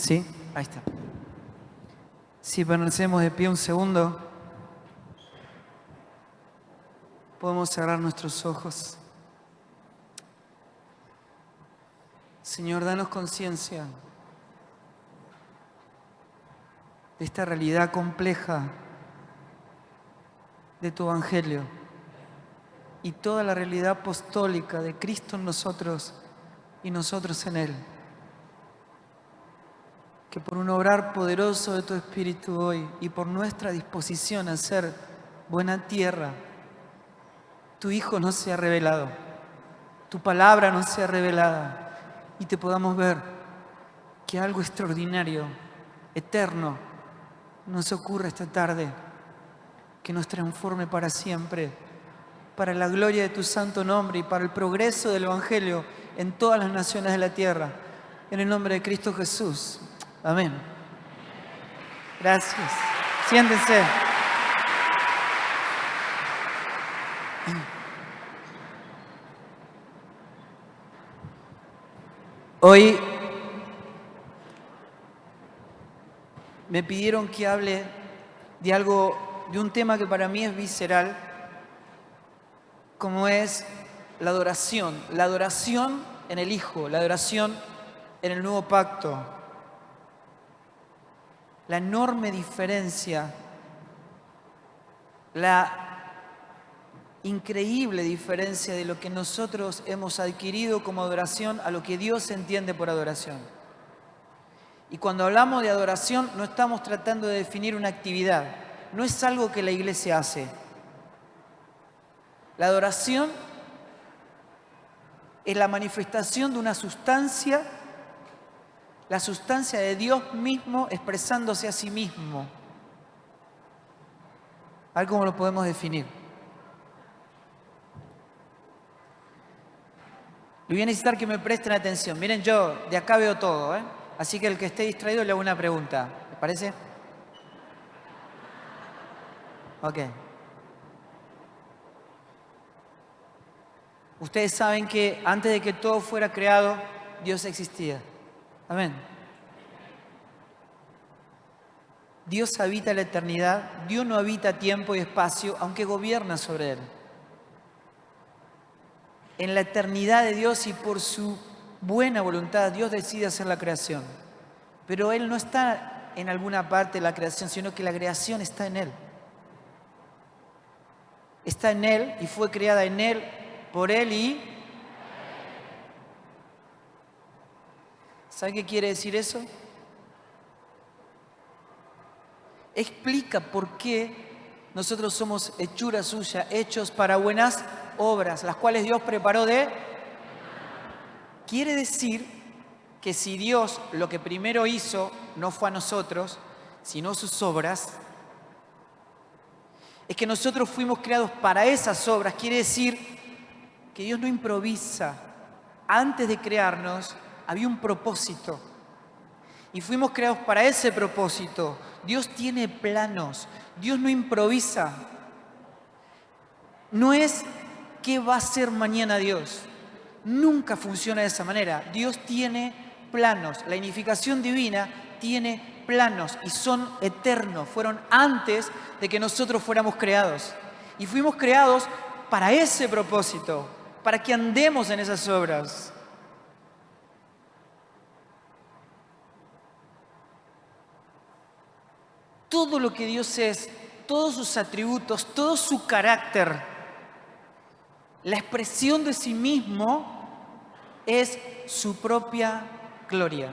¿Sí? Ahí está. Si permanecemos de pie un segundo, podemos cerrar nuestros ojos. Señor, danos conciencia de esta realidad compleja de tu Evangelio y toda la realidad apostólica de Cristo en nosotros y nosotros en Él. Que por un obrar poderoso de tu Espíritu hoy y por nuestra disposición a ser buena tierra, tu Hijo nos sea revelado, tu palabra nos sea revelada y te podamos ver que algo extraordinario, eterno, nos ocurra esta tarde, que nos transforme para siempre, para la gloria de tu santo nombre y para el progreso del Evangelio en todas las naciones de la tierra. En el nombre de Cristo Jesús. Amén. Gracias. Siéntense. Hoy me pidieron que hable de un tema que para mí es visceral, como es la adoración en el Hijo, la adoración en el nuevo pacto. La enorme diferencia, la increíble diferencia de lo que nosotros hemos adquirido como adoración a lo que Dios entiende por adoración. Y cuando hablamos de adoración no estamos tratando de definir una actividad, no es algo que la iglesia hace. La adoración es la manifestación de una sustancia, la sustancia de Dios mismo expresándose a sí mismo. A ver cómo lo podemos definir. Le voy a necesitar que me presten atención. Miren, yo de acá veo todo, ¿eh? Así que el que esté distraído le hago una pregunta. ¿Les parece? Ok. Ustedes saben que antes de que todo fuera creado, Dios existía. Amén. Dios habita la eternidad, Dios no habita tiempo y espacio, aunque gobierna sobre él. En la eternidad de Dios y por su buena voluntad, Dios decide hacer la creación. Pero Él no está en alguna parte de la creación, sino que la creación está en Él. Está en Él y fue creada en Él, por Él y... ¿Sabe qué quiere decir eso? Explica por qué nosotros somos hechura suya, hechos para buenas obras, las cuales Dios preparó de... Quiere decir que si Dios lo que primero hizo no fue a nosotros, sino sus obras, es que nosotros fuimos creados para esas obras. Quiere decir que Dios no improvisa. Antes de crearnos había un propósito y fuimos creados para ese propósito. Dios tiene planos, Dios no improvisa. No es qué va a hacer mañana Dios. Nunca funciona de esa manera. Dios tiene planos. La unificación divina tiene planos y son eternos. Fueron antes de que nosotros fuéramos creados. Y fuimos creados para ese propósito, para que andemos en esas obras. Todo lo que Dios es, todos sus atributos, todo su carácter, la expresión de sí mismo es su propia gloria.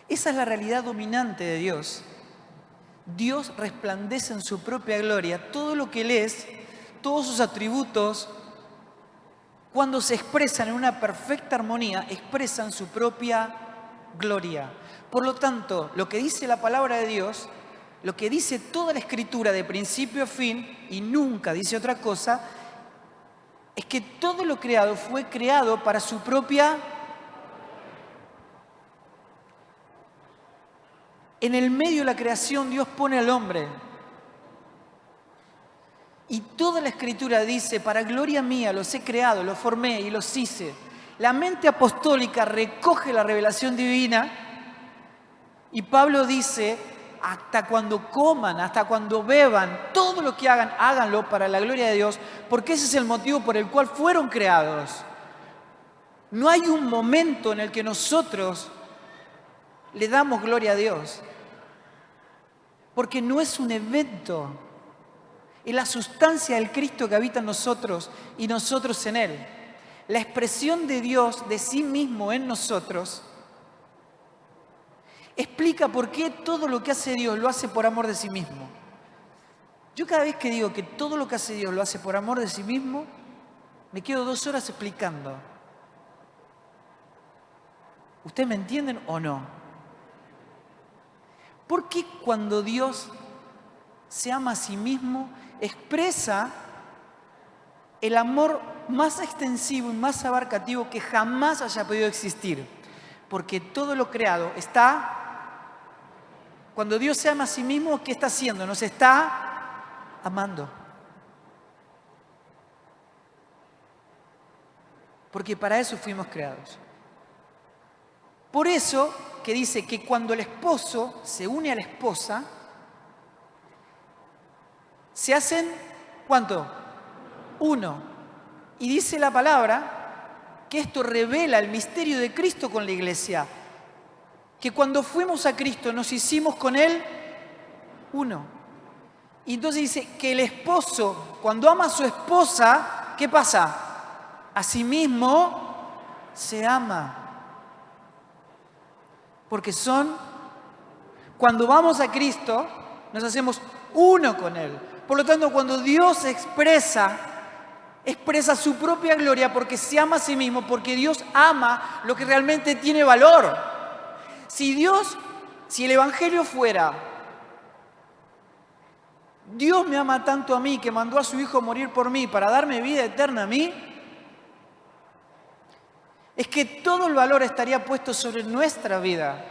Esa es la realidad dominante de Dios. Dios resplandece en su propia gloria. Todo lo que Él es, todos sus atributos, cuando se expresan en una perfecta armonía, expresan su propia gloria. Por lo tanto, lo que dice la palabra de Dios, lo que dice toda la Escritura de principio a fin, y nunca dice otra cosa, es que todo lo creado fue creado para su propia... En el medio de la creación Dios pone al hombre. Y toda la Escritura dice, para gloria mía los he creado, los formé y los hice. La mente apostólica recoge la revelación divina y Pablo dice, hasta cuando coman, hasta cuando beban, todo lo que hagan, háganlo para la gloria de Dios, porque ese es el motivo por el cual fueron creados. No hay un momento en el que nosotros le damos gloria a Dios, porque no es un evento, es la sustancia del Cristo que habita en nosotros y nosotros en Él. La expresión de Dios de sí mismo en nosotros explica por qué todo lo que hace Dios lo hace por amor de sí mismo. Yo cada vez que digo que todo lo que hace Dios lo hace por amor de sí mismo, me quedo 2 horas explicando. ¿Ustedes me entienden o no? Porque cuando Dios se ama a sí mismo, expresa el amor más extensivo y más abarcativo que jamás haya podido existir? Porque todo lo creado está... Cuando Dios se ama a sí mismo, ¿qué está haciendo? Nos está amando. Porque para eso fuimos creados. Por eso que dice que cuando el esposo se une a la esposa, se hacen, ¿cuánto? Uno. Y dice la palabra que esto revela el misterio de Cristo con la iglesia. Que cuando fuimos a Cristo nos hicimos con Él uno. Y entonces dice que el esposo, cuando ama a su esposa, ¿qué pasa? A sí mismo se ama. Porque cuando vamos a Cristo, nos hacemos uno con Él. Por lo tanto, cuando Dios expresa su propia gloria porque se ama a sí mismo, porque Dios ama lo que realmente tiene valor. Si el Evangelio fuera, Dios me ama tanto a mí que mandó a su Hijo a morir por mí para darme vida eterna a mí, es que todo el valor estaría puesto sobre nuestra vida.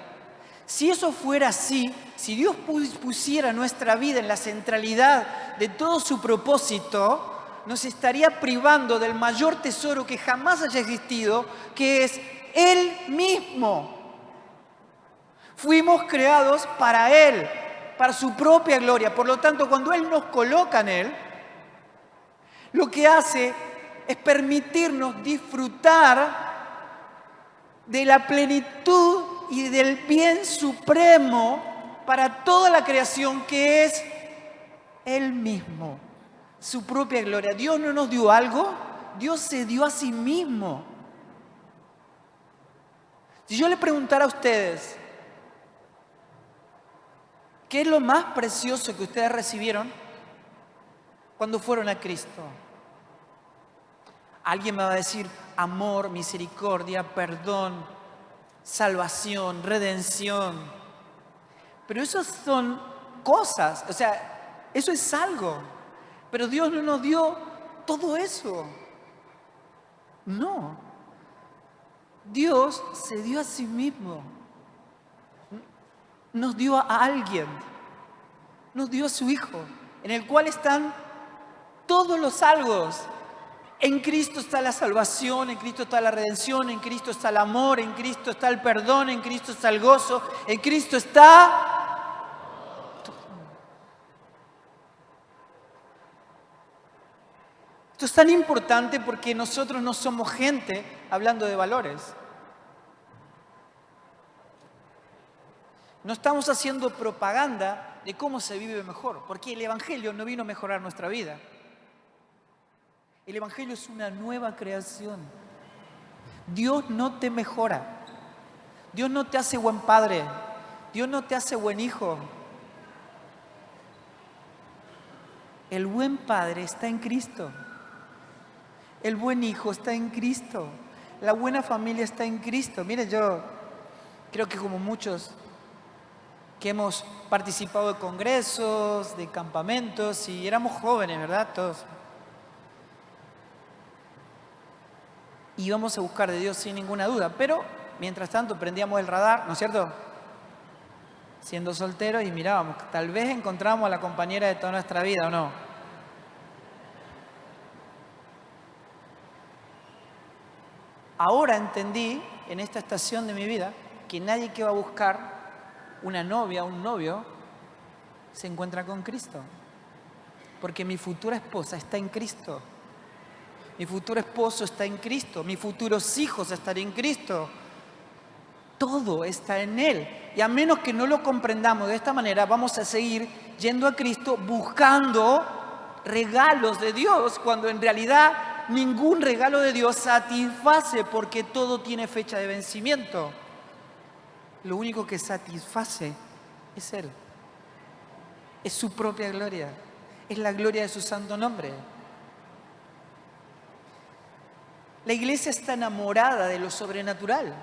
Si eso fuera así, si Dios pusiera nuestra vida en la centralidad de todo su propósito, nos estaría privando del mayor tesoro que jamás haya existido, que es Él mismo. Fuimos creados para Él, para su propia gloria. Por lo tanto, cuando Él nos coloca en Él, lo que hace es permitirnos disfrutar de la plenitud y del bien supremo para toda la creación, que es Él mismo, su propia gloria. Dios no nos dio algo, Dios se dio a sí mismo. Si yo le preguntara a ustedes, ¿qué es lo más precioso que ustedes recibieron cuando fueron a Cristo? Alguien me va a decir amor, misericordia, perdón, salvación, redención. Pero eso son cosas, o sea, eso es algo. Pero Dios no nos dio todo eso. No. Dios se dio a sí mismo. Nos dio a alguien. Nos dio a su Hijo, en el cual están todos los algos. En Cristo está la salvación, en Cristo está la redención, en Cristo está el amor, en Cristo está el perdón, en Cristo está el gozo, en Cristo está... Esto es tan importante porque nosotros no somos gente hablando de valores. No estamos haciendo propaganda de cómo se vive mejor, porque el Evangelio no vino a mejorar nuestra vida. El Evangelio es una nueva creación. Dios no te mejora. Dios no te hace buen padre. Dios no te hace buen hijo. El buen padre está en Cristo. El buen hijo está en Cristo. La buena familia está en Cristo. Miren, yo creo que como muchos que hemos participado de congresos, de campamentos, y éramos jóvenes, ¿verdad? Todos. Y íbamos a buscar de Dios sin ninguna duda, pero mientras tanto prendíamos el radar, ¿no es cierto? Siendo solteros y mirábamos, tal vez encontramos a la compañera de toda nuestra vida, ¿o no? Ahora entendí, en esta estación de mi vida, que nadie que va a buscar una novia o un novio se encuentra con Cristo. Porque mi futura esposa está en Cristo. Mi futuro esposo está en Cristo. Mis futuros hijos están en Cristo. Todo está en Él. Y a menos que no lo comprendamos de esta manera, vamos a seguir yendo a Cristo buscando regalos de Dios, cuando en realidad ningún regalo de Dios satisface, porque todo tiene fecha de vencimiento. Lo único que satisface es Él. Es su propia gloria. Es la gloria de su santo nombre. La iglesia está enamorada de lo sobrenatural,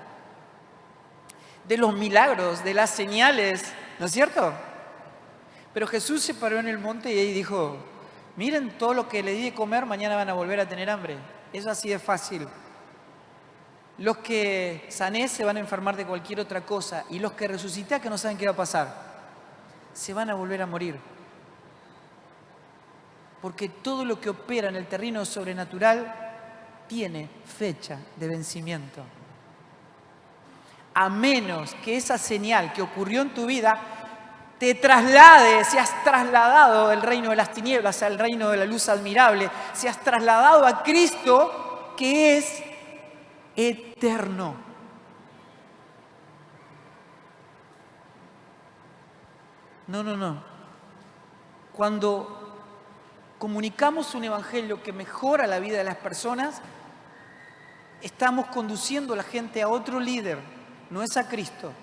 de los milagros, de las señales, ¿no es cierto? Pero Jesús se paró en el monte y ahí dijo, miren todo lo que le di de comer, mañana van a volver a tener hambre. Eso así de fácil. Los que sané se van a enfermar de cualquier otra cosa, y los que resucité, que no saben qué va a pasar, se van a volver a morir. Porque todo lo que opera en el terreno sobrenatural tiene fecha de vencimiento. A menos que esa señal que ocurrió en tu vida te traslade, seas trasladado del reino de las tinieblas al reino de la luz admirable, seas trasladado a Cristo, que es eterno. No. Cuando comunicamos un evangelio que mejora la vida de las personas, estamos conduciendo a la gente a otro líder, no es a Cristo.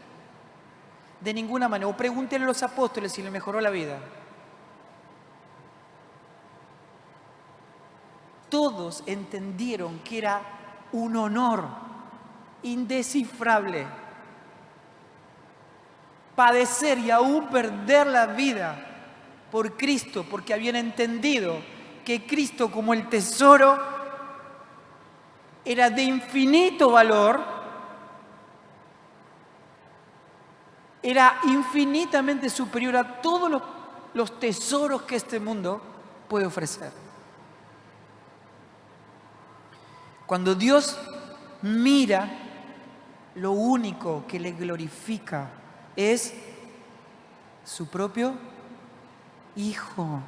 De ninguna manera. O pregúntenle a los apóstoles si le mejoró la vida. Todos entendieron que era un honor indescifrable padecer y aún perder la vida por Cristo, porque habían entendido que Cristo, como el tesoro, era de infinito valor, era infinitamente superior a todos los tesoros que este mundo puede ofrecer. Cuando Dios mira, lo único que le glorifica es su propio Hijo.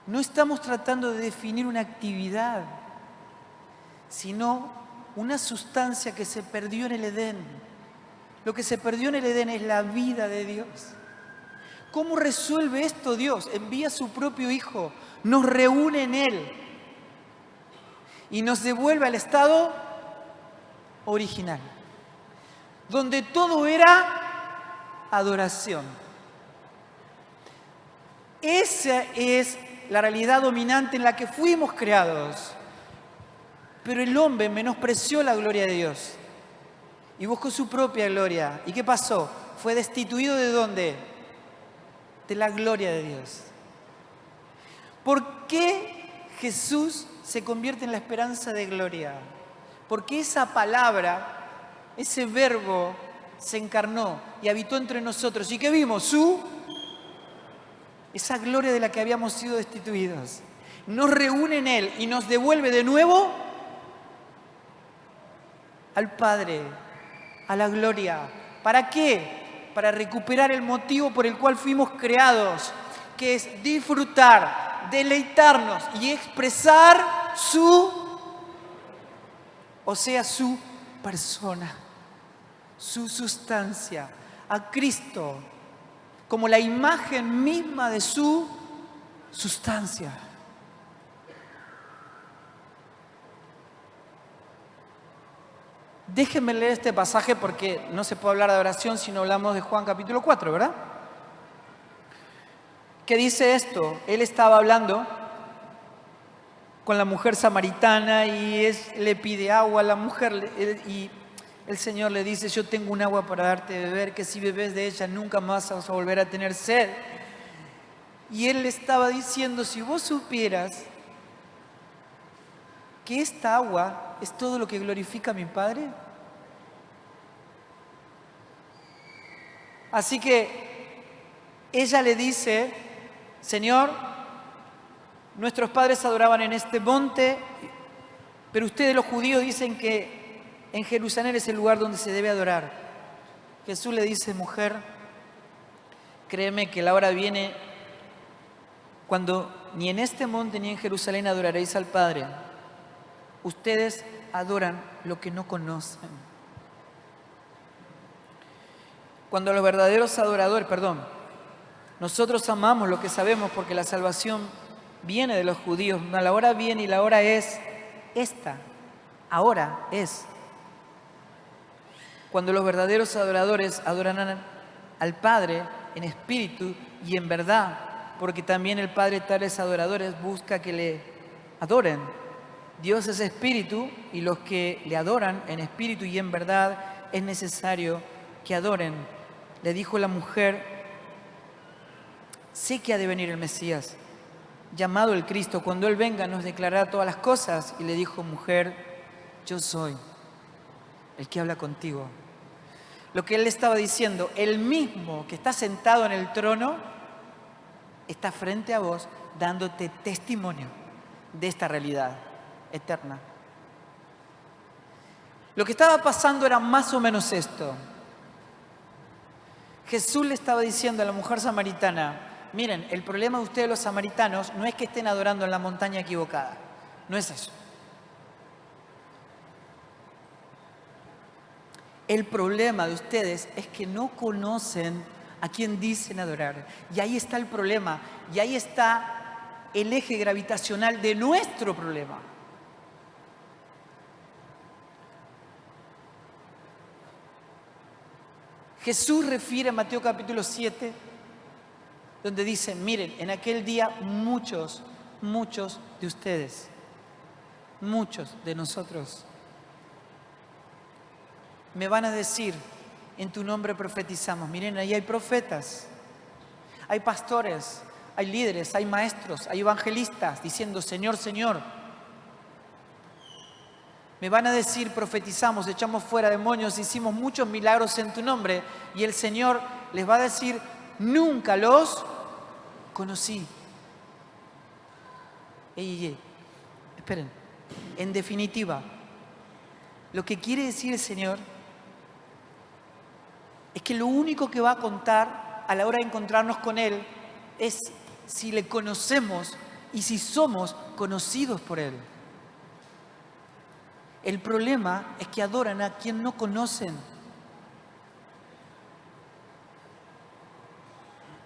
No estamos tratando de definir una actividad, sino una sustancia que se perdió en el Edén. Lo que se perdió en el Edén es la vida de Dios. ¿Cómo resuelve esto Dios? Envía a su propio Hijo, nos reúne en Él y nos devuelve al estado original, donde todo era adoración. Esa es la realidad dominante en la que fuimos creados. Pero el hombre menospreció la gloria de Dios y buscó su propia gloria. ¿Y qué pasó? Fue destituido ¿de dónde? De la gloria de Dios. ¿Por qué Jesús se convierte en la esperanza de gloria? Porque esa palabra, ese verbo, se encarnó y habitó entre nosotros. ¿Y qué vimos? Esa gloria de la que habíamos sido destituidos. Nos reúne en Él y nos devuelve de nuevo al Padre, a la gloria. ¿Para qué? Para recuperar el motivo por el cual fuimos creados, que es disfrutar, deleitarnos y expresar su persona, su sustancia, a Cristo, como la imagen misma de su sustancia. Déjenme leer este pasaje porque no se puede hablar de oración si no hablamos de Juan capítulo 4, ¿verdad? ¿Qué dice esto? Él estaba hablando con la mujer samaritana y le pide agua a la mujer y el Señor le dice, yo tengo un agua para darte de beber, que si bebes de ella nunca más vas a volver a tener sed. Y él le estaba diciendo, si vos supieras que esta agua es todo lo que glorifica a mi Padre. Así que ella le dice, Señor, nuestros padres adoraban en este monte Pero ustedes los judíos dicen que en Jerusalén es el lugar donde se debe adorar. Jesús le dice, mujer, créeme que la hora viene cuando ni en este monte ni en Jerusalén adoraréis al Padre. Ustedes adoran lo que no conocen. Cuando los verdaderos adoradores, nosotros amamos lo que sabemos porque la salvación viene de los judíos. La hora viene y la hora es esta. Ahora es. Cuando los verdaderos adoradores adorarán al Padre en espíritu y en verdad, porque también el Padre tales adoradores busca que le adoren. Dios es espíritu y los que le adoran en espíritu y en verdad es necesario que adoren. Le dijo la mujer, sé que ha de venir el Mesías, llamado el Cristo. Cuando Él venga nos declarará todas las cosas. Y le dijo, mujer, yo soy el que habla contigo. Lo que Él le estaba diciendo, el mismo que está sentado en el trono, está frente a vos dándote testimonio de esta realidad eterna. Lo que estaba pasando era más o menos esto. Jesús le estaba diciendo a la mujer samaritana, miren, el problema de ustedes los samaritanos no es que estén adorando en la montaña equivocada, no es eso. El problema de ustedes es que no conocen a quien dicen adorar. Y ahí está el problema, y ahí está el eje gravitacional de nuestro problema. Jesús refiere a Mateo capítulo 7, donde dice, miren, en aquel día muchos de ustedes, muchos de nosotros, me van a decir, en tu nombre profetizamos. Miren, ahí hay profetas, hay pastores, hay líderes, hay maestros, hay evangelistas diciendo, Señor, Señor. Me van a decir, profetizamos, echamos fuera demonios, hicimos muchos milagros en tu nombre. Y el Señor les va a decir, nunca los conocí. Esperen. En definitiva, lo que quiere decir el Señor es que lo único que va a contar a la hora de encontrarnos con Él es si le conocemos y si somos conocidos por Él. El problema es que adoran a quien no conocen.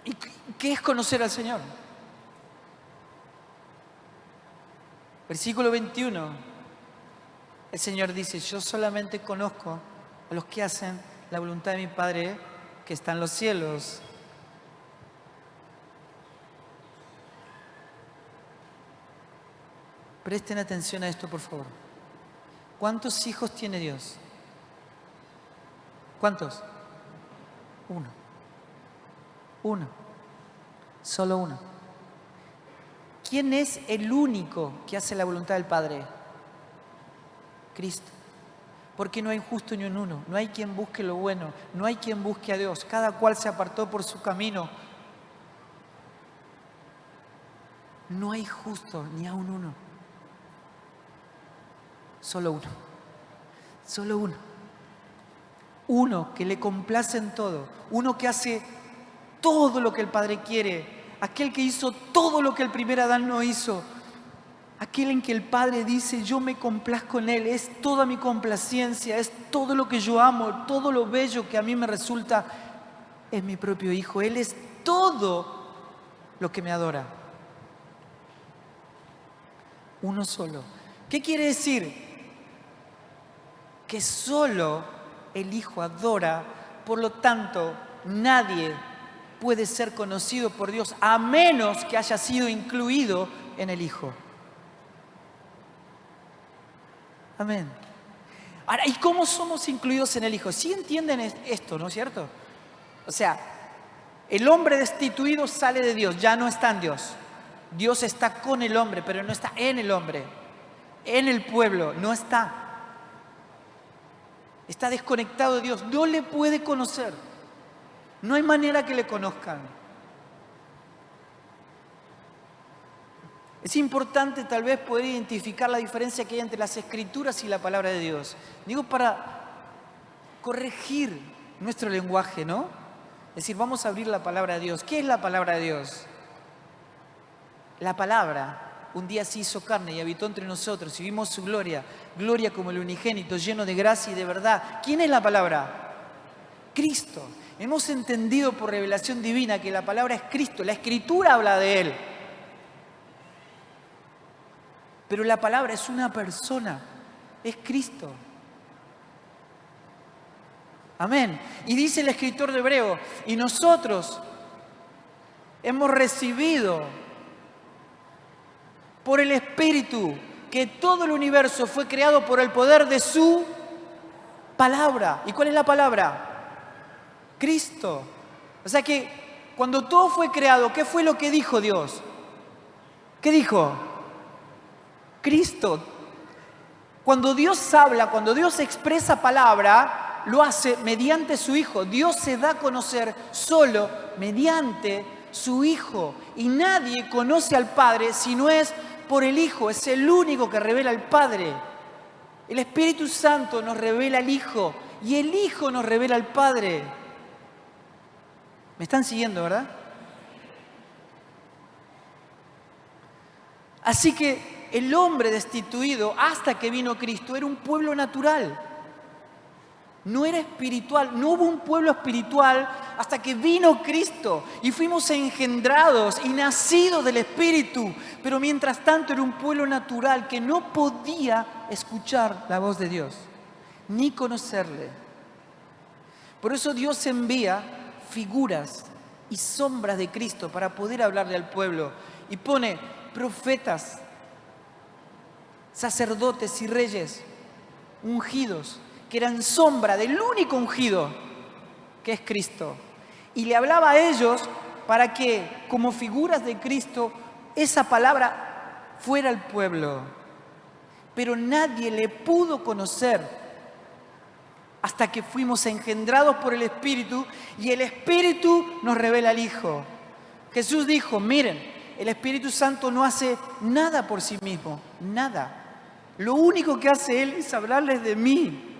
¿Y qué es conocer al Señor? Versículo 21. El Señor dice, yo solamente conozco a los que hacen la voluntad de mi Padre que está en los cielos. Presten atención a esto, por favor. ¿Cuántos hijos tiene Dios? ¿Cuántos? Uno. Solo uno. ¿Quién es el único que hace la voluntad del Padre? Cristo. Porque no hay justo ni un uno. No hay quien busque lo bueno. No hay quien busque a Dios. Cada cual se apartó por su camino. No hay justo ni a un uno. Solo uno. Solo uno. Uno que le complace en todo. Uno que hace todo lo que el Padre quiere. Aquel que hizo todo lo que el primer Adán no hizo. Aquel en que el Padre dice, yo me complazco en Él. Es toda mi complacencia. Es todo lo que yo amo. Todo lo bello que a mí me resulta. Es mi propio Hijo. Él es todo lo que me adora. Uno solo. ¿Qué quiere decir? Que solo el Hijo adora, por lo tanto, nadie puede ser conocido por Dios a menos que haya sido incluido en el Hijo. Amén. Ahora, ¿y cómo somos incluidos en el Hijo? ¿Sí entienden esto, no es cierto? O sea, el hombre destituido sale de Dios, ya no está en Dios. Dios está con el hombre, pero no está en el hombre. En el pueblo, no está. Está desconectado de Dios, no le puede conocer. No hay manera que le conozcan. Es importante tal vez poder identificar la diferencia que hay entre las Escrituras y la palabra de Dios. Digo, para corregir nuestro lenguaje, ¿no? Es decir, vamos a abrir la palabra de Dios. ¿Qué es la palabra de Dios? La palabra un día se hizo carne y habitó entre nosotros y vimos su gloria, gloria como el unigénito, lleno de gracia y de verdad. ¿Quién es la palabra? Cristo. Hemos entendido por revelación divina que la palabra es Cristo, la Escritura habla de Él. Pero la palabra es una persona, es Cristo. Amén. Y dice el escritor de Hebreo, y nosotros hemos recibido por el Espíritu que todo el universo fue creado por el poder de su palabra. ¿Y cuál es la palabra? Cristo. O sea que cuando todo fue creado, ¿qué fue lo que dijo Dios? ¿Qué dijo? Cristo. Cuando Dios habla, cuando Dios expresa palabra, lo hace mediante su Hijo. Dios se da a conocer solo mediante su Hijo. Y nadie conoce al Padre si no es por el Hijo. Es el único que revela al Padre. El Espíritu Santo nos revela al Hijo y el Hijo nos revela al Padre. ¿Me están siguiendo, verdad? Así que el hombre destituido hasta que vino Cristo era un pueblo natural. No era espiritual, no hubo un pueblo espiritual hasta que vino Cristo y fuimos engendrados y nacidos del Espíritu. Pero mientras tanto era un pueblo natural que no podía escuchar la voz de Dios, ni conocerle. Por eso Dios envía figuras y sombras de Cristo para poder hablarle al pueblo. Y pone profetas, sacerdotes y reyes ungidos, que eran sombra del único ungido, que es Cristo. Y le hablaba a ellos para que, como figuras de Cristo, esa palabra fuera al pueblo. Pero nadie le pudo conocer hasta que fuimos engendrados por el Espíritu y el Espíritu nos revela al Hijo. Jesús dijo, miren, el Espíritu Santo no hace nada por sí mismo, nada. Lo único que hace Él es hablarles de mí.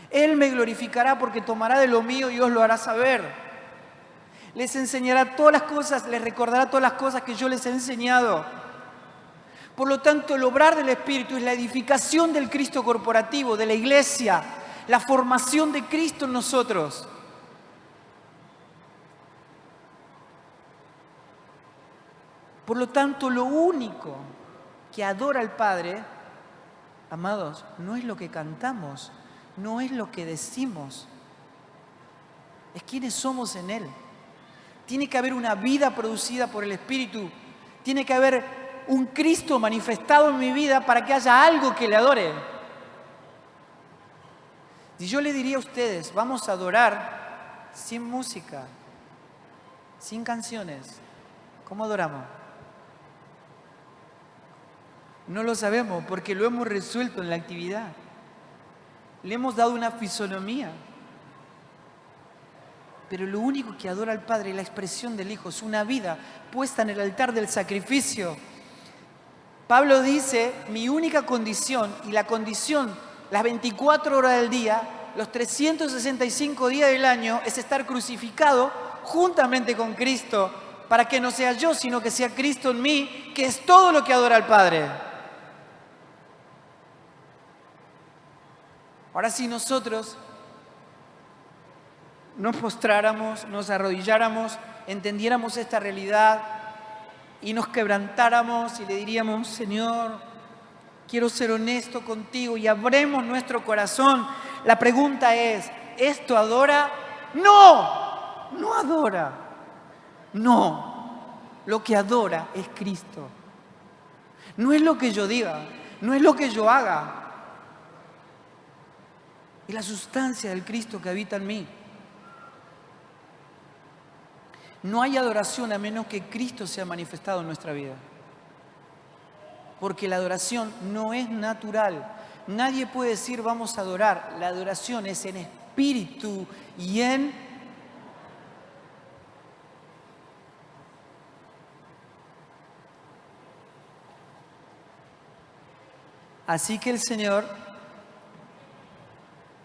Él me glorificará porque tomará de lo mío y os lo hará saber. Les enseñará todas las cosas, les recordará todas las cosas que yo les he enseñado. Por lo tanto, el obrar del Espíritu es la edificación del Cristo corporativo, de la iglesia, la formación de Cristo en nosotros. Por lo tanto, lo único que adora al Padre, amados, no es lo que cantamos, no es lo que decimos, es quienes somos en Él. Tiene que haber una vida producida por el Espíritu, tiene que haber un Cristo manifestado en mi vida para que haya algo que le adore. Si yo le diría a ustedes, vamos a adorar sin música, sin canciones, ¿cómo adoramos? No lo sabemos porque lo hemos resuelto en la actividad. Le hemos dado una fisonomía. Pero lo único que adora al Padre es la expresión del Hijo, es una vida puesta en el altar del sacrificio. Pablo dice, mi única condición y la condición, las 24 horas del día, los 365 días del año, es estar crucificado juntamente con Cristo, para que no sea yo, sino que sea Cristo en mí, que es todo lo que adora al Padre. Ahora si nosotros nos postráramos, nos arrodilláramos, entendiéramos esta realidad y nos quebrantáramos y le diríamos, Señor, quiero ser honesto contigo y abremos nuestro corazón. La pregunta es, ¿esto adora? No, no adora. No, lo que adora es Cristo. No es lo que yo diga, no es lo que yo haga. Es la sustancia del Cristo que habita en mí. No hay adoración a menos que Cristo sea manifestado en nuestra vida. Porque la adoración no es natural. Nadie puede decir vamos a adorar. La adoración es en espíritu y en Así que el Señor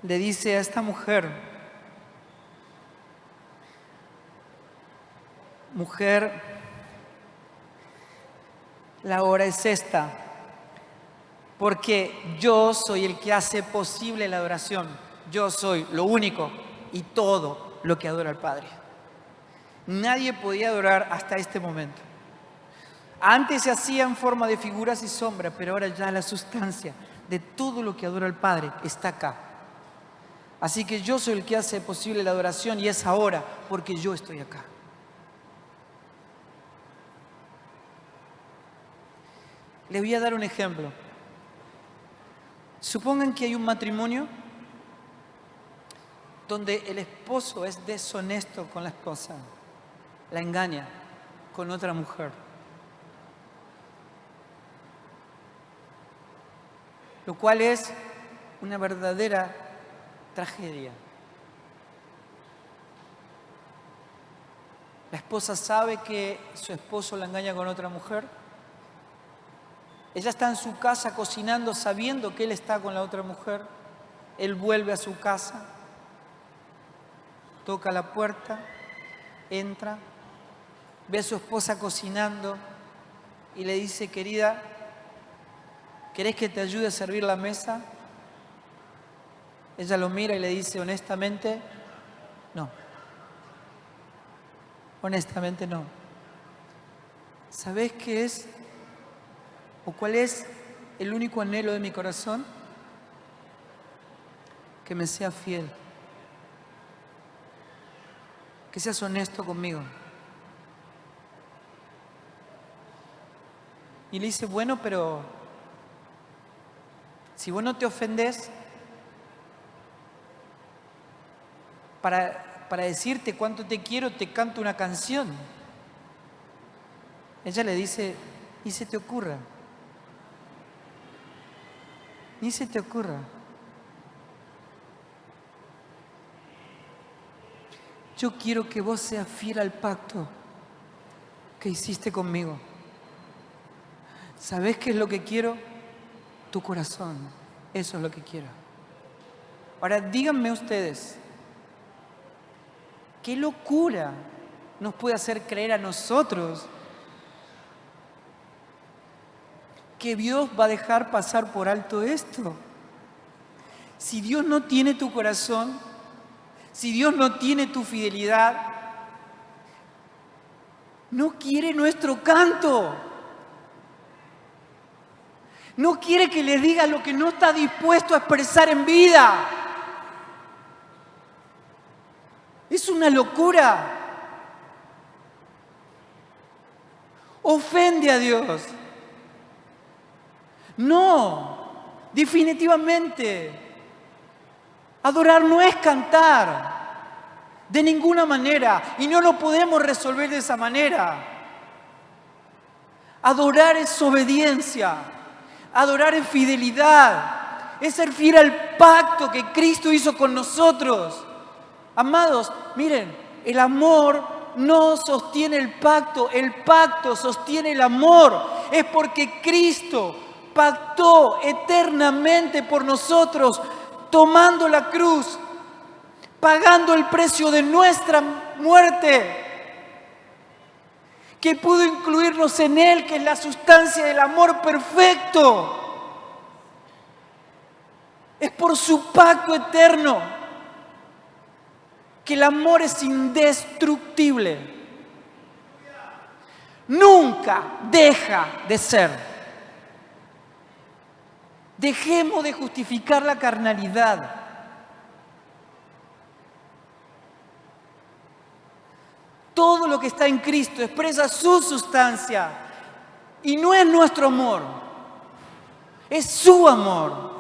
le dice a esta mujer: mujer, la hora es esta, porque yo soy el que hace posible la adoración. Yo soy lo único y todo lo que adora al Padre. Nadie podía adorar hasta este momento. Antes se hacía en forma de figuras y sombras, pero ahora ya la sustancia de todo lo que adora al Padre está acá. Así que yo soy el que hace posible la adoración y es ahora porque yo estoy acá. Les voy a dar un ejemplo. Supongan que hay un matrimonio donde el esposo es deshonesto con la esposa, la engaña con otra mujer. Lo cual es una verdadera tragedia. La esposa sabe que su esposo la engaña con otra mujer. Ella está en su casa cocinando sabiendo que él está con la otra mujer. Él vuelve a su casa, toca la puerta, entra, ve a su esposa cocinando y le dice: querida, ¿querés que te ayude a servir la mesa? Ella lo mira y le dice: honestamente, no. Honestamente, no. ¿Sabés qué es o cuál es el único anhelo de mi corazón? Que me seas fiel. Que seas honesto conmigo. Y le dice: bueno, pero si vos no te ofendés, para decirte cuánto te quiero, te canto una canción. Ella le dice: ni se te ocurra. Ni se te ocurra. Yo quiero que vos seas fiel al pacto que hiciste conmigo. ¿Sabés qué es lo que quiero? Tu corazón. Eso es lo que quiero. Ahora díganme ustedes, ¿qué locura nos puede hacer creer a nosotros que Dios va a dejar pasar por alto esto? Si Dios no tiene tu corazón, si Dios no tiene tu fidelidad, no quiere nuestro canto. No quiere que le diga lo que no está dispuesto a expresar en vida. Es una locura. Ofende a Dios. No, definitivamente. Adorar no es cantar, de ninguna manera, y no lo podemos resolver de esa manera. Adorar es obediencia, adorar es fidelidad, es ser fiel al pacto que Cristo hizo con nosotros. Amados, miren, el amor no sostiene el pacto sostiene el amor. Es porque Cristo pactó eternamente por nosotros, tomando la cruz, pagando el precio de nuestra muerte, que pudo incluirnos en Él, que es la sustancia del amor perfecto. Es por su pacto eterno que el amor es indestructible. Nunca deja de ser. Dejemos de justificar la carnalidad. Todo lo que está en Cristo expresa su sustancia y no es nuestro amor, es su amor.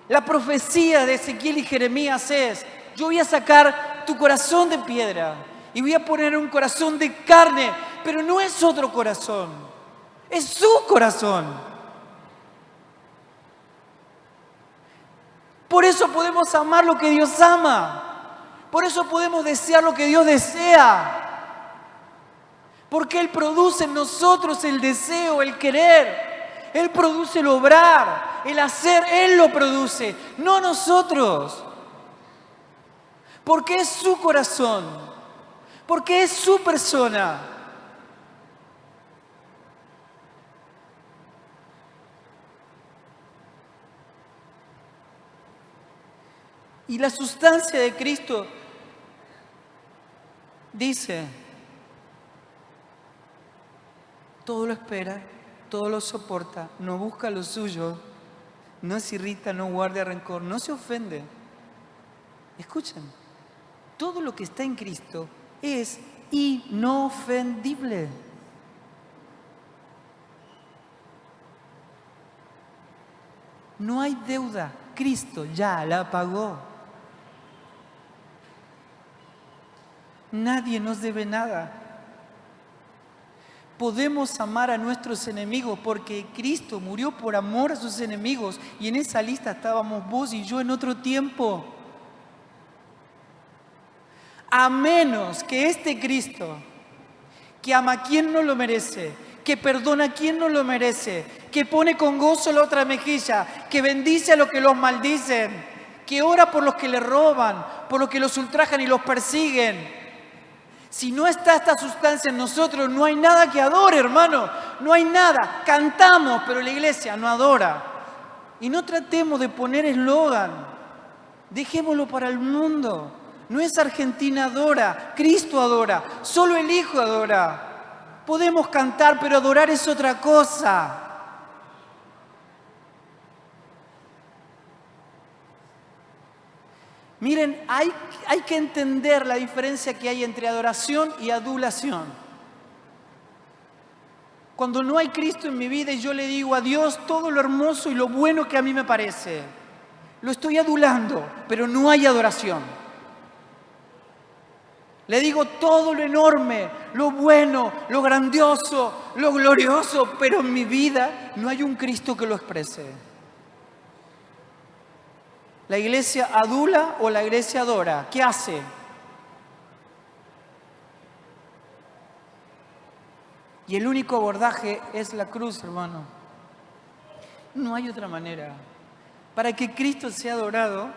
La profecía de Ezequiel y Jeremías es: yo voy a sacar tu corazón de piedra y voy a poner un corazón de carne, pero no es otro corazón, es su corazón. Por eso podemos amar lo que Dios ama. Por eso podemos desear lo que Dios desea. Porque Él produce en nosotros el deseo, el querer. Él produce el obrar, el hacer, Él lo produce, no nosotros. Porque es su corazón, porque es su persona. Y la sustancia de Cristo dice, todo lo espera, todo lo soporta, no busca lo suyo, no se irrita, no guarda rencor, no se ofende. Escuchen, todo lo que está en Cristo es inofendible. No hay deuda, Cristo ya la pagó. Nadie nos debe nada. Podemos amar a nuestros enemigos porque Cristo murió por amor a sus enemigos y en esa lista estábamos vos y yo en otro tiempo. A menos que este Cristo, que ama a quien no lo merece, que perdona a quien no lo merece, que pone con gozo la otra mejilla, que bendice a los que los maldicen, que ora por los que le roban, por los que los ultrajan y los persiguen. Si no está esta sustancia en nosotros, no hay nada que adore, hermano. No hay nada. Cantamos, pero la iglesia no adora. Y no tratemos de poner eslogan. Dejémoslo para el mundo. No es Argentina adora, Cristo adora, solo el Hijo adora. Podemos cantar, pero adorar es otra cosa. Miren, hay que entender la diferencia que hay entre adoración y adulación. Cuando no hay Cristo en mi vida y yo le digo a Dios todo lo hermoso y lo bueno que a mí me parece, lo estoy adulando, pero no hay adoración. Le digo todo lo enorme, lo bueno, lo grandioso, lo glorioso, pero en mi vida no hay un Cristo que lo exprese. ¿La iglesia adula o la iglesia adora? ¿Qué hace? Y el único abordaje es la cruz, hermano. No hay otra manera. Para que Cristo sea adorado,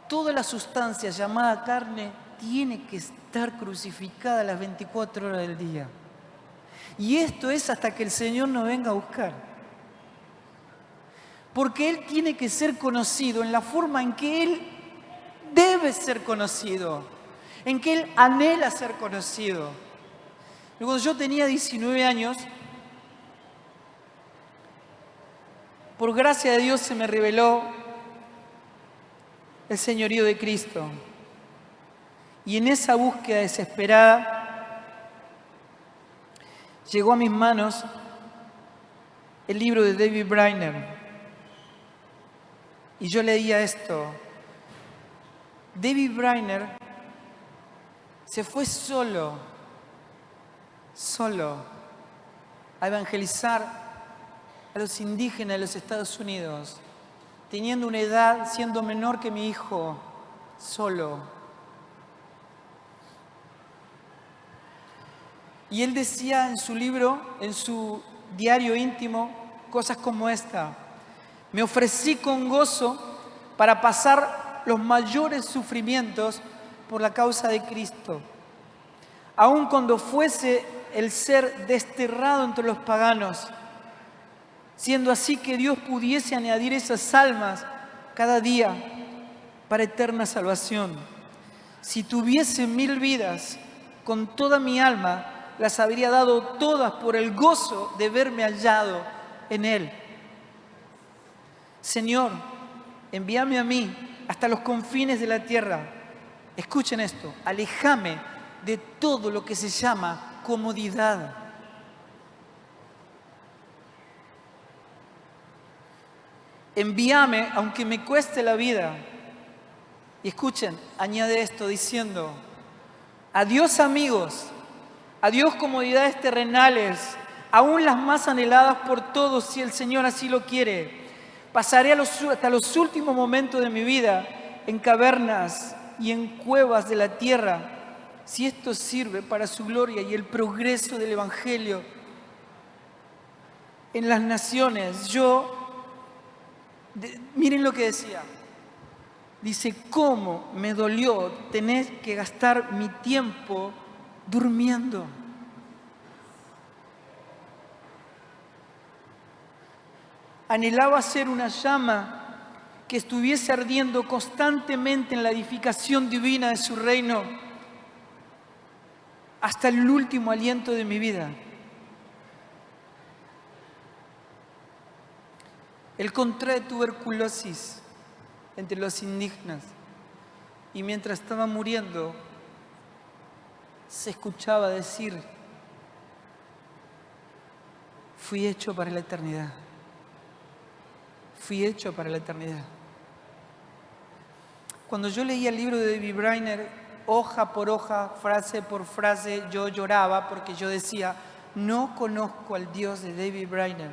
toda la sustancia llamada carne tiene que estar crucificada las 24 horas del día. Y esto es hasta que el Señor nos venga a buscar. Porque Él tiene que ser conocido en la forma en que Él debe ser conocido, en que Él anhela ser conocido. Cuando yo tenía 19 años, por gracia de Dios se me reveló el señorío de Cristo. Y en esa búsqueda desesperada llegó a mis manos el libro de David Brainerd. Y yo leía esto. David Brainerd se fue solo a evangelizar a los indígenas de los Estados Unidos, teniendo una edad, siendo menor que mi hijo, solo. Y él decía en su libro, en su diario íntimo, cosas como esta. Me ofrecí con gozo para pasar los mayores sufrimientos por la causa de Cristo. Aun cuando fuese el ser desterrado entre los paganos, siendo así que Dios pudiese añadir esas almas cada día para eterna salvación. Si tuviese 1000 vidas, con toda mi alma las habría dado todas por el gozo de verme hallado en Él. Señor, envíame a mí hasta los confines de la tierra. Escuchen esto, aléjame de todo lo que se llama comodidad. Envíame aunque me cueste la vida. Y escuchen, añade esto diciendo, adiós amigos, adiós comodidades terrenales, aún las más anheladas por todos si el Señor así lo quiere. Pasaré hasta los últimos momentos de mi vida en cavernas y en cuevas de la tierra, si esto sirve para su gloria y el progreso del Evangelio. en las naciones. Miren lo que decía. Dice, ¿cómo me dolió tener que gastar mi tiempo durmiendo? Anhelaba ser una llama que estuviese ardiendo constantemente en la edificación divina de su reino hasta el último aliento de mi vida. Él contrae tuberculosis entre los indígenas y mientras estaba muriendo se escuchaba decir, fui hecho para la eternidad. Fui hecho para la eternidad. Cuando yo leía el libro de David Brainerd, hoja por hoja, frase por frase, yo lloraba porque yo decía, no conozco al Dios de David Brainerd.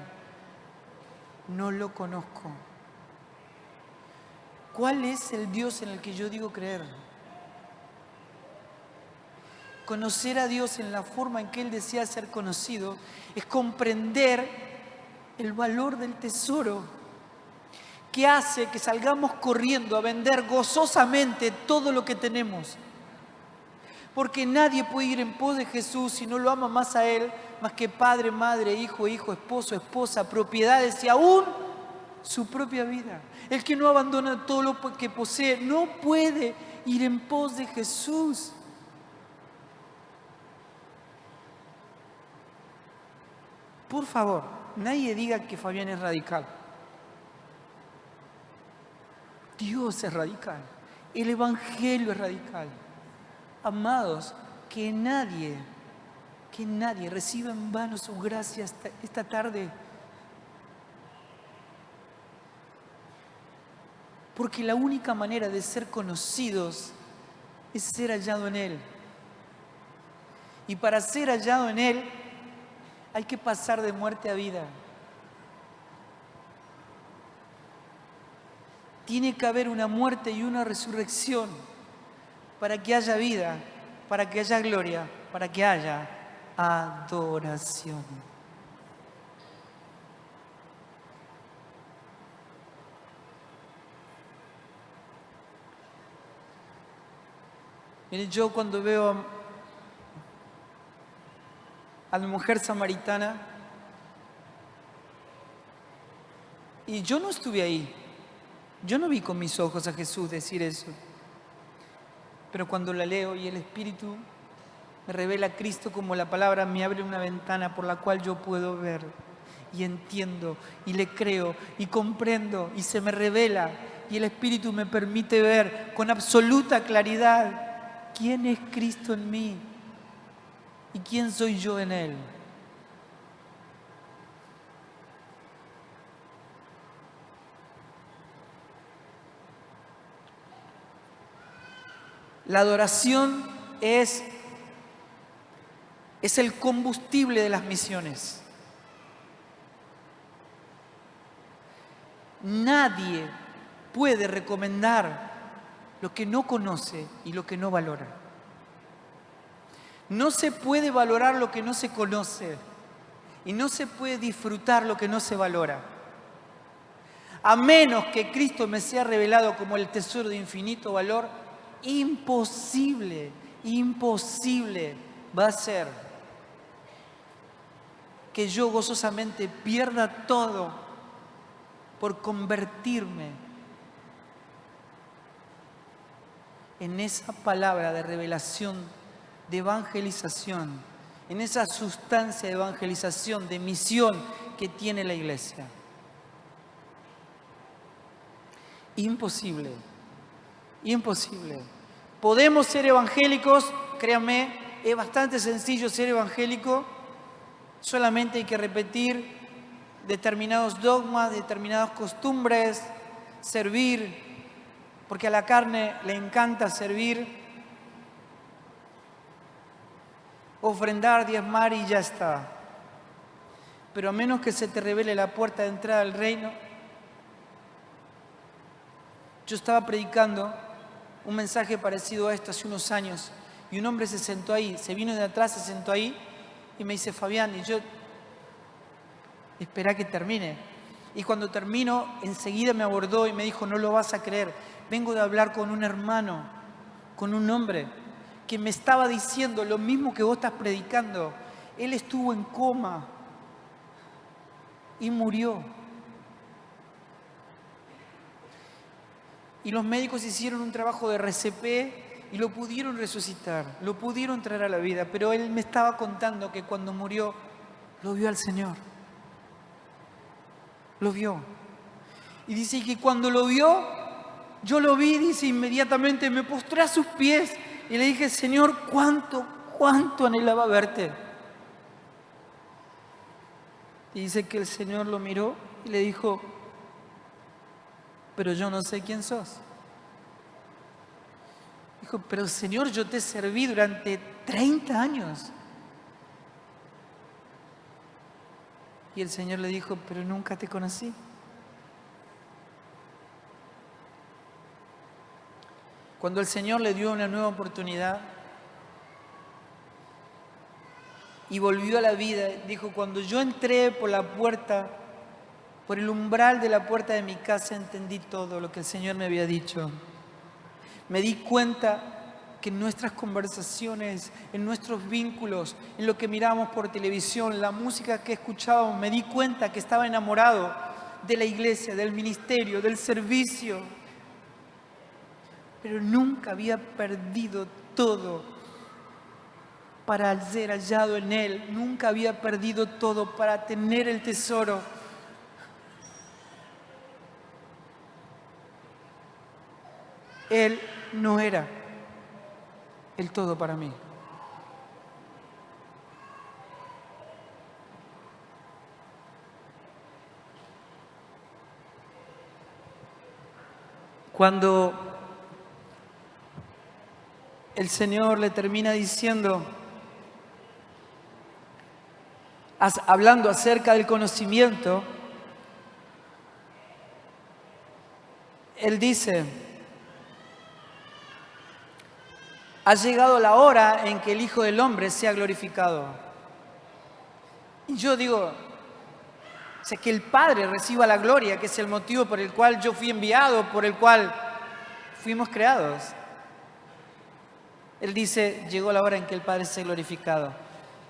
No lo conozco. ¿Cuál es el Dios en el que yo digo creer? Conocer a Dios en la forma en que Él desea ser conocido es comprender el valor del tesoro que hace que salgamos corriendo a vender gozosamente todo lo que tenemos. Porque nadie puede ir en pos de Jesús si no lo ama más a Él, más que padre, madre, hijo, esposo, esposa, propiedades y aún su propia vida. El que no abandona todo lo que posee no puede ir en pos de Jesús. Por favor, nadie diga que Fabián es radical. Dios es radical. El Evangelio es radical. Amados, que nadie reciba en vano su gracia esta tarde. Porque la única manera de ser conocidos es ser hallado en Él. Y para ser hallado en Él hay que pasar de muerte a vida. Tiene que haber una muerte y una resurrección para que haya vida, para que haya gloria, para que haya adoración. Miren, yo cuando veo a la mujer samaritana, y yo no estuve ahí, yo no vi con mis ojos a Jesús decir eso, pero cuando la leo y el Espíritu me revela a Cristo como la palabra, me abre una ventana por la cual yo puedo ver y entiendo y le creo y comprendo y se me revela y el Espíritu me permite ver con absoluta claridad quién es Cristo en mí y quién soy yo en Él. La adoración es el combustible de las misiones. Nadie puede recomendar lo que no conoce y lo que no valora. No se puede valorar lo que no se conoce y no se puede disfrutar lo que no se valora. A menos que Cristo me sea revelado como el tesoro de infinito valor, imposible va a ser que yo gozosamente pierda todo por convertirme en esa palabra de revelación, de evangelización, en esa sustancia de evangelización, de misión que tiene la iglesia. Imposible. Podemos ser evangélicos, créanme, es bastante sencillo ser evangélico, solamente hay que repetir determinados dogmas, determinadas costumbres, servir, porque a la carne le encanta servir, ofrendar, diezmar y ya está. Pero a menos que se te revele la puerta de entrada al reino. Yo estaba predicando un mensaje parecido a esto hace unos años y un hombre se sentó ahí, se vino de atrás, se sentó ahí y me dice, Fabián, y yo espera que termine. Y cuando termino, enseguida me abordó y me dijo, no lo vas a creer, vengo de hablar con un hermano, con un hombre, que me estaba diciendo lo mismo que vos estás predicando. Él estuvo en coma y murió. Y los médicos hicieron un trabajo de RCP y lo pudieron resucitar, lo pudieron traer a la vida. Pero él me estaba contando que cuando murió, lo vio al Señor. Lo vio. Y dice que cuando lo vio, yo lo vi, dice, inmediatamente me postré a sus pies y le dije, Señor, cuánto anhelaba verte. Y dice que el Señor lo miró y le dijo, pero yo no sé quién sos. Dijo, pero Señor, yo te serví durante 30 años. Y el Señor le dijo, pero nunca te conocí. Cuando el Señor le dio una nueva oportunidad y volvió a la vida, dijo, cuando yo entré por la puerta, por el umbral de la puerta de mi casa, entendí todo lo que el Señor me había dicho. Me di cuenta que en nuestras conversaciones, en nuestros vínculos, en lo que mirábamos por televisión, la música que escuchábamos, me di cuenta que estaba enamorado de la iglesia, del ministerio, del servicio. Pero nunca había perdido todo para ser hallado en Él. Nunca había perdido todo para tener el tesoro. Él no era el todo para mí. Cuando el Señor le termina diciendo, hablando acerca del conocimiento, Él dice, ha llegado la hora en que el Hijo del Hombre sea glorificado. Y yo digo, o sea, que el Padre reciba la gloria, que es el motivo por el cual yo fui enviado, por el cual fuimos creados. Él dice, llegó la hora en que el Padre sea glorificado.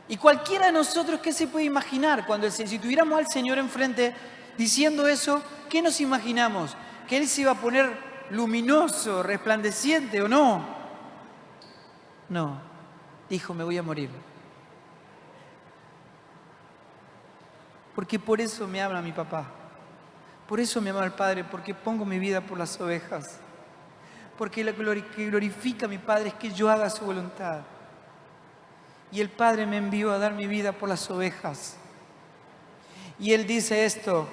Y cualquiera de nosotros, ¿qué se puede imaginar? Si tuviéramos al Señor enfrente diciendo eso, ¿qué nos imaginamos? ¿Que Él se iba a poner luminoso, resplandeciente o no? No, dijo, me voy a morir. Porque por eso me habla mi papá. Por eso me ama el Padre, porque pongo mi vida por las ovejas. Porque lo que glorifica a mi Padre es que yo haga su voluntad. Y el Padre me envió a dar mi vida por las ovejas. Y Él dice esto,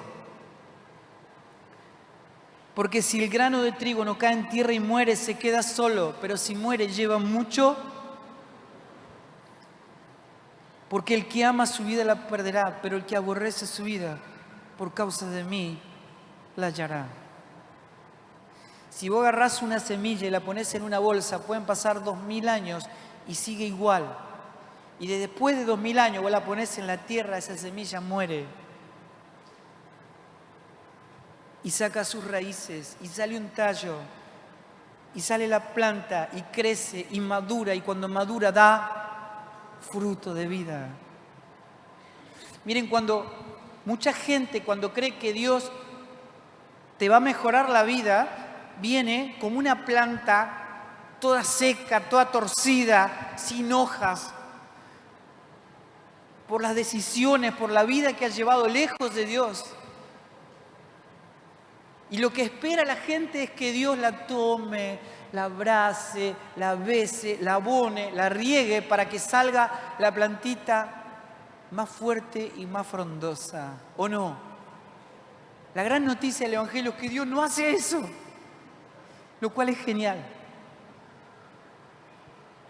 porque si el grano de trigo no cae en tierra y muere, se queda solo, pero si muere lleva mucho. Porque el que ama su vida la perderá, pero el que aborrece su vida por causa de mí la hallará. Si vos agarrás una semilla y la pones en una bolsa, pueden pasar 2000 años y sigue igual. Y después de 2000 años vos la pones en la tierra, esa semilla muere. Y saca sus raíces, y sale un tallo, y sale la planta, y crece, y madura, y cuando madura da fruto de vida. Miren, mucha gente cuando cree que Dios te va a mejorar la vida, viene como una planta toda seca, toda torcida, sin hojas, por las decisiones, por la vida que ha llevado lejos de Dios. Y lo que espera la gente es que Dios la tome, la abrace, la bese, la abone, la riegue para que salga la plantita más fuerte y más frondosa. ¿O no? La gran noticia del Evangelio es que Dios no hace eso, lo cual es genial.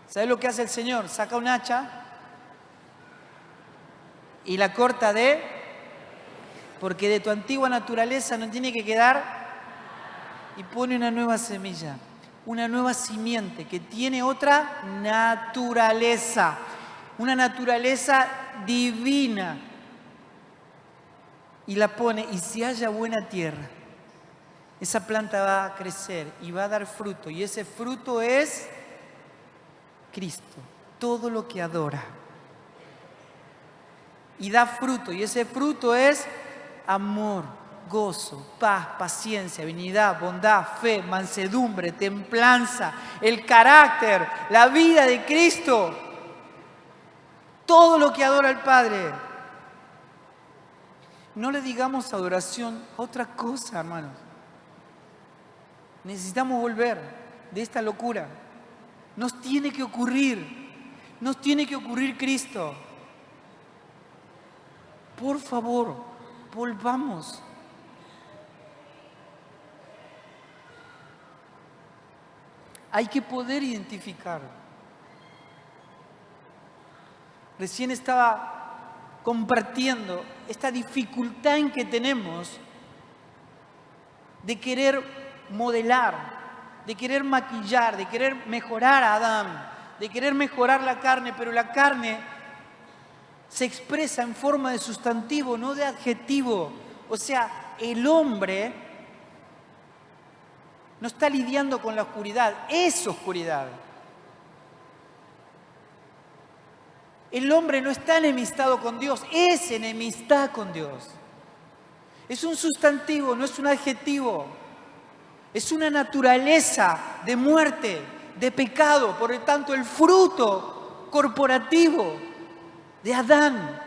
¿Sabes lo que hace el Señor? Saca un hacha y la corta porque de tu antigua naturaleza no tiene que quedar, y pone una nueva semilla, una nueva simiente que tiene otra naturaleza, una naturaleza divina. y la pone, y si haya buena tierra, esa planta va a crecer y va a dar fruto, y ese fruto es Cristo, todo lo que adora. Y da fruto, y ese fruto es amor, gozo, paz, paciencia, benignidad, bondad, fe, mansedumbre, templanza, el carácter, la vida de Cristo. Todo lo que adora al Padre. No le digamos adoración a otra cosa, hermanos. Necesitamos volver de esta locura. Nos tiene que ocurrir Cristo. Por favor, volvamos. Hay que poder identificar. Recién estaba compartiendo esta dificultad en que tenemos de querer modelar, de querer maquillar, de querer mejorar a Adán, de querer mejorar la carne, pero la carne se expresa en forma de sustantivo, no de adjetivo. O sea, el hombre no está lidiando con la oscuridad, es oscuridad. El hombre no está enemistado con Dios, es enemistad con Dios. Es un sustantivo, no es un adjetivo. Es una naturaleza de muerte, de pecado. Por lo tanto, el fruto corporativo de Adán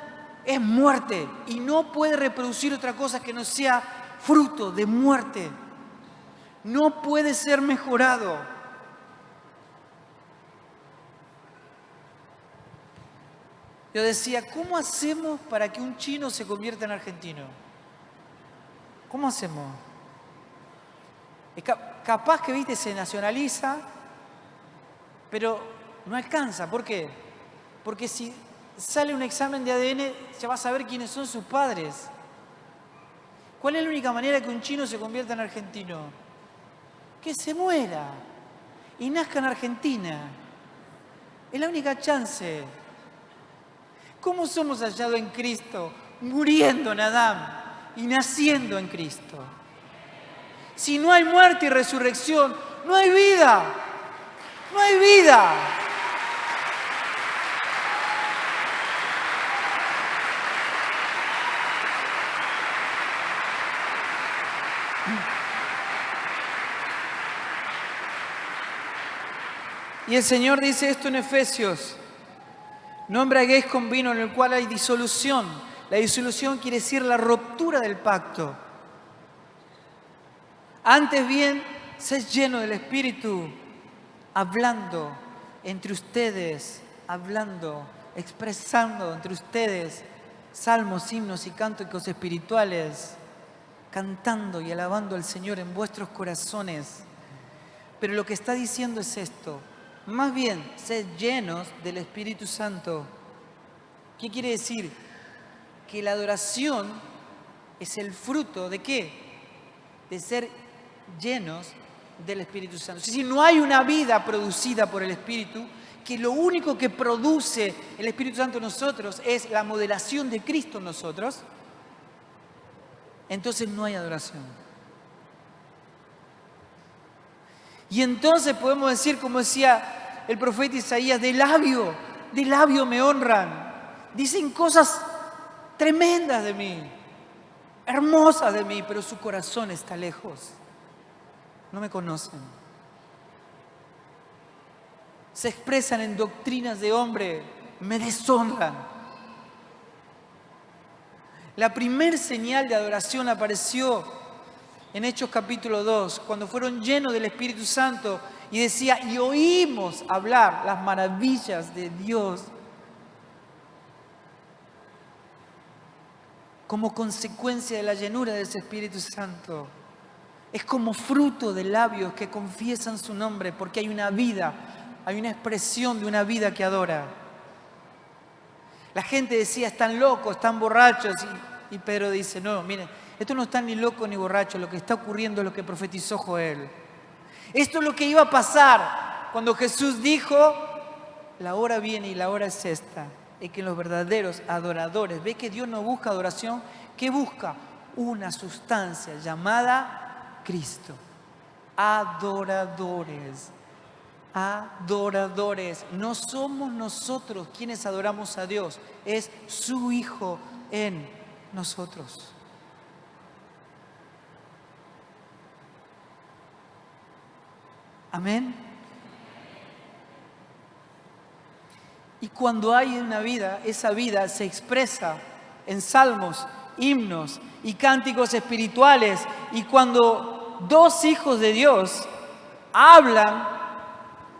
es muerte y no puede reproducir otra cosa que no sea fruto de muerte. No puede ser mejorado. Yo decía, ¿cómo hacemos para que un chino se convierta en argentino? ¿Cómo hacemos? Capaz que, viste, se nacionaliza, pero no alcanza. ¿Por qué? Porque si sale un examen de ADN, ya va a saber quiénes son sus padres. ¿Cuál es la única manera que un chino se convierta en argentino? Que se muera y nazca en Argentina. Es la única chance. ¿Cómo somos hallados en Cristo? Muriendo en Adán y naciendo en Cristo. Si no hay muerte y resurrección, no hay vida. No hay vida. Y el Señor dice esto en Efesios: no embriaguéis con vino en el cual hay disolución. La disolución quiere decir la ruptura del pacto. Antes bien, sed lleno del Espíritu, hablando entre ustedes, expresando entre ustedes salmos, himnos y cánticos espirituales, cantando y alabando al Señor en vuestros corazones. Pero lo que está diciendo es esto: más bien, sed llenos del Espíritu Santo. ¿Qué quiere decir? Que la adoración es el fruto ¿de qué? De ser llenos del Espíritu Santo. Es decir, no hay una vida producida por el Espíritu, que lo único que produce el Espíritu Santo en nosotros es la modelación de Cristo en nosotros. Entonces no hay adoración. Y entonces podemos decir, como decía el profeta Isaías, de labio me honran. Dicen cosas tremendas de mí, hermosas de mí, pero su corazón está lejos. No me conocen. Se expresan en doctrinas de hombre, me deshonran. La primer señal de adoración apareció en Hechos capítulo 2, cuando fueron llenos del Espíritu Santo, y decía, y oímos hablar las maravillas de Dios. Como consecuencia de la llenura de ese Espíritu Santo. Es como fruto de labios que confiesan su nombre, porque hay una vida, hay una expresión de una vida que adora. La gente decía, están locos, están borrachos, y Pedro dice, no, miren, esto no está ni loco ni borracho, lo que está ocurriendo es lo que profetizó Joel. Esto es lo que iba a pasar cuando Jesús dijo, la hora viene y la hora es esta, es que los verdaderos adoradores, ve que Dios no busca adoración, ¿qué busca? una sustancia llamada Cristo. Adoradores. Adoradores. No somos nosotros quienes adoramos a Dios, es su Hijo en nosotros. Amén. Y cuando hay una vida, esa vida se expresa en salmos, himnos y cánticos espirituales. Y cuando dos hijos de Dios hablan,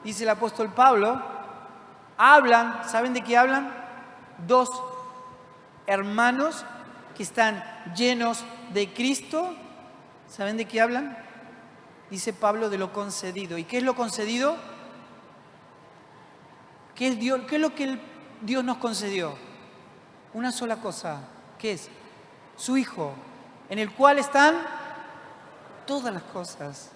dice el apóstol Pablo, hablan, ¿saben de qué hablan? Dos hermanos que están llenos de Cristo, ¿saben de qué hablan? Dice Pablo de lo concedido. ¿Y qué es lo concedido? ¿Qué es Dios? ¿Qué es lo que Dios nos concedió? Una sola cosa, ¿qué es? Su Hijo, en el cual están todas las cosas.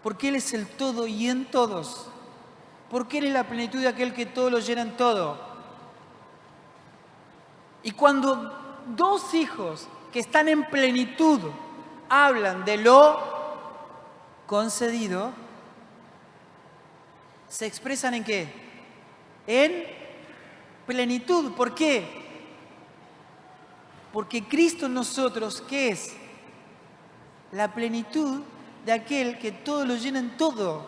Porque Él es el todo y en todos. Porque Él es la plenitud de aquel que todo lo llena en todo. Y cuando dos hijos que están en plenitud hablan de lo concedido, ¿se expresan en qué? En plenitud. ¿Por qué? Porque Cristo en nosotros, ¿qué es? La plenitud de aquel que todo lo llena en todo.